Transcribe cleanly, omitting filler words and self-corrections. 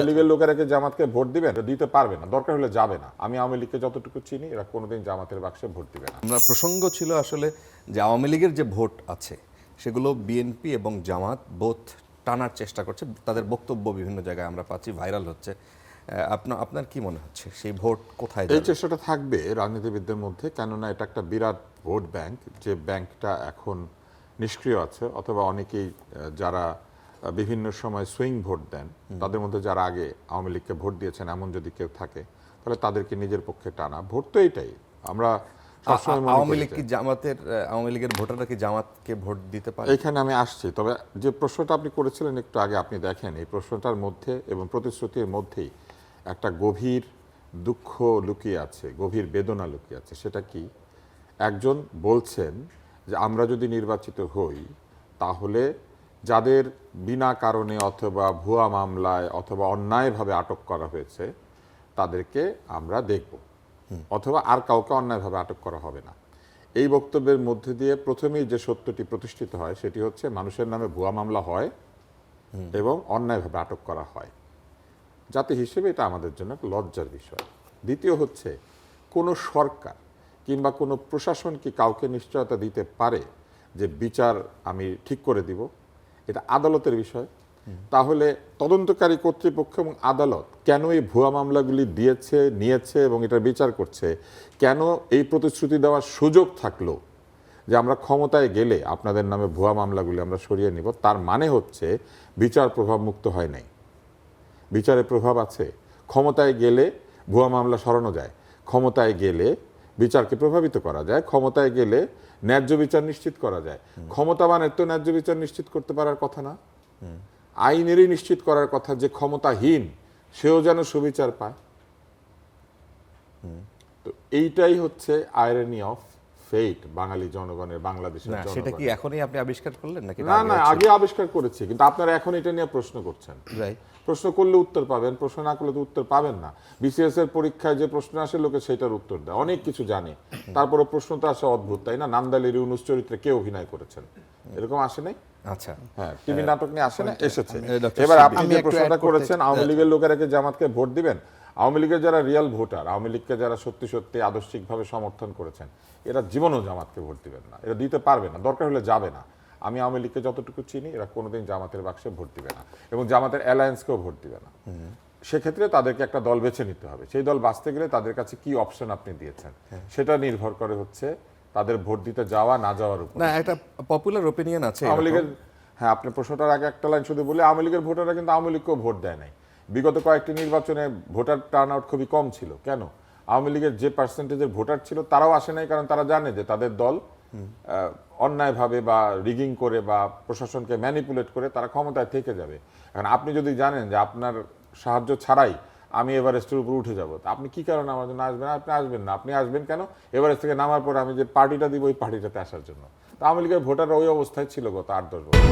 লীগের লোকেরা কি জামাতকে ভোট দিবেন? দিতে পারবে না, দরকার হলে যাবে না। আমি আওয়ামী লীগকে যতটুকু চিনি, এরা কোনোদিন জামাতের বাক্সে ভোট দিবে না। আমরা প্রসঙ্গ ছিল আসলে যে আওয়ামী লীগের যে ভোট আছে সেগুলো বিএনপি এবং জামাত বোথ টানার চেষ্টা করছে, তাদের বক্তব্য বিভিন্ন জায়গায় আমরা পাচ্ছি, ভাইরাল হচ্ছে। আপনার কি মনে হচ্ছে সেই ভোট কোথায় এই যাবে? চেষ্টাটা থাকবে রাজনীতিবিদদের মধ্যে, কেননা এটা একটা বিরাট ভোট ব্যাংক, যে ব্যাংকটা এখন নিষ্ক্রিয় আছে, অথবা অনেকেই যারা বিভিন্ন সময় সুইং ভোট দেন, তাদের মধ্যে যারা আগে আওয়ামী লীগকে ভোট দিয়েছেন এমন যদি কেউ থাকে, তাহলে তাদেরকে নিজের পক্ষে টানা। ভোট তো এইটাই আমরা সবসময় মনে আওয়ামী করি লীগ কি আওয়ামী লীগের ভোটাররা কি জামাতকে ভোট দিতে পারে? এইখানে আমি আসছি। তবে যে প্রশ্নটা আপনি করেছিলেন একটু আগে, আপনি দেখেন এই প্রশ্নটার মধ্যে এবং প্রতিশ্রুতির মধ্যেই একটা গভীর দুঃখ লুকিয়ে আছে, গভীর বেদনা লুকিয়ে আছে। সেটা কি? একজন বলছেন যে আমরা যদি নির্বাচিত হই, তাহলে যাদের বিনা কারণে অথবা ভুয়া মামলায় অথবা অন্যায়ভাবে আটক করা হয়েছে তাদেরকে আমরা দেখব, অথবা আর কাউকে অন্যায়ভাবে আটক করা হবে না। এই বক্তব্যের মধ্যে দিয়ে প্রথমেই যে সত্যটি প্রতিষ্ঠিত হয় সেটি হচ্ছে মানুষের নামে ভুয়া মামলা হয় এবং অন্যায়ভাবে আটক করা হয়। জাতি হিসেবে এটা আমাদের জন্য একটা লজ্জার বিষয়। দ্বিতীয় হচ্ছে, কোনো সরকার কিংবা কোনো প্রশাসন কি কাউকে নিশ্চয়তা দিতে পারে যে বিচার আমি ঠিক করে দিব? এটা আদালতের বিষয়। তাহলে তদন্তকারী কর্তৃপক্ষ এবং আদালত কেন এই ভুয়া মামলাগুলি দিয়েছে, নিয়েছে এবং এটা বিচার করছে? কেন এই প্রতিশ্রুতি দেওয়ার সুযোগ থাকলো যে আমরা ক্ষমতায় গেলে আপনাদের নামে ভুয়া মামলাগুলি আমরা সরিয়ে নিব? তার মানে হচ্ছে বিচার প্রভাবমুক্ত হয় নাই। বিচারে প্রভাব আছে। ক্ষমতায় গেলে ভুয়া মামলা সরানো যায়, ক্ষমতায় গেলে বিচারকে প্রভাবিত করা যায়, ক্ষমতায় গেলে ন্যায্য বিচার নিশ্চিত করা যায়। ক্ষমতাবানের তো ন্যায্য বিচার নিশ্চিত করতে পারার কথা না, আইনেরই নিশ্চিত করার কথা যে ক্ষমতাহীন সেও যেন সুবিচার পায়। তো এইটাই হচ্ছে আইরনি অফ ফেট বাঙালি জনগণের, বাংলাদেশের না, সেটা কি জনগণের। এখনই আপনি আবিষ্কার করলেন নাকি? না না, আগে আবিষ্কার করেছি, কিন্তু আপনারা এখন এটা নিয়ে প্রশ্ন করছেন। প্রশ্ন করলে উত্তর পাবেন, প্রশ্ন না করলে তো উত্তর পাবেন না। বিসিএস এর পরীক্ষায় যে প্রশ্ন আসে লোকে সেটার উত্তর দেয়, অনেক কিছু জানে, তারপরে প্রশ্ন তো আসে অদ্ভুত, তাই না? নান্দালির ইউনুস চরিত্রে কে অভিনয় করেছেন, এরকম আসে নাই? আচ্ছা, হ্যাঁ, টিভি নাটক নিয়ে আসে না, এসেছে। ডক্টর এবার শিবলি, আপনি যে প্রশ্নটা করেছেন আওয়ামী লীগের লোকেরা কি জামাতকে ভোট দিবেন, আওয়ামী লীগের যারা রিয়াল ভোটার, আওয়ামী লীগকে যারা সত্যি সত্যি আদর্শিকভাবে সমর্থন করেছেন, এরা জীবনেও জামাতকে ভোট দিবেন না, এরা দিতে পারবে না, দরকার হলে যাবে না। আমি আওয়ামী লীগকে যতটুকু চিনি, এরা কোনোদিন জামাতের বাক্সে ভোট দিবে না এবং জামাতের অ্যালায়েন্সকেও ভোট দিবে না। সেক্ষেত্রে তাদেরকে একটা দল বেছে নিতে হবে। সেই দল বাঁচতে গেলে তাদের কাছে কি অপশন আপনি দিয়েছেন সেটা নির্ভর করে হচ্ছে তাদের ভোট দিতে যাওয়া না যাওয়ার উপর। না, একটা পপুলার ওপিনিয়ন আছে আওয়ামী লীগের, হ্যাঁ, আপনি প্রশ্নটার আগে একটা লাইন শুধু বলে, আওয়ামী লীগের ভোটাররা কিন্তু আওয়ামী লীগকেও ভোট দেয় নাই। বিগত কয়েকটি নির্বাচনে ভোটার টার্ন আউট খুবই কম ছিল। কেন? আওয়ামী লীগের যে পার্সেন্টেজের ভোটার ছিল তারাও আসে নাই, কারণ তারা জানে যে তাদের দল অন্যায়ভাবে বা রিগিং করে বা প্রশাসনকে ম্যানিপুলেট করে তারা ক্ষমতায় থেকে যাবে। এখন আপনি যদি জানেন যে আপনার সাহায্য ছাড়াই আমি এভারেস্টের উপর উঠে যাবো, আপনি কি কারণে আমার জন্য আসবেন? আপনি আসবেন না। আপনি আসবেন কেন? এভারেস্ট থেকে নামার পরে আমি যে পার্টিটা দিব ওই পার্টিটাতে আসার জন্য। তো আওয়ামী লীগের ভোটাররা ওই অবস্থায় ছিল গত 8-10 বছর।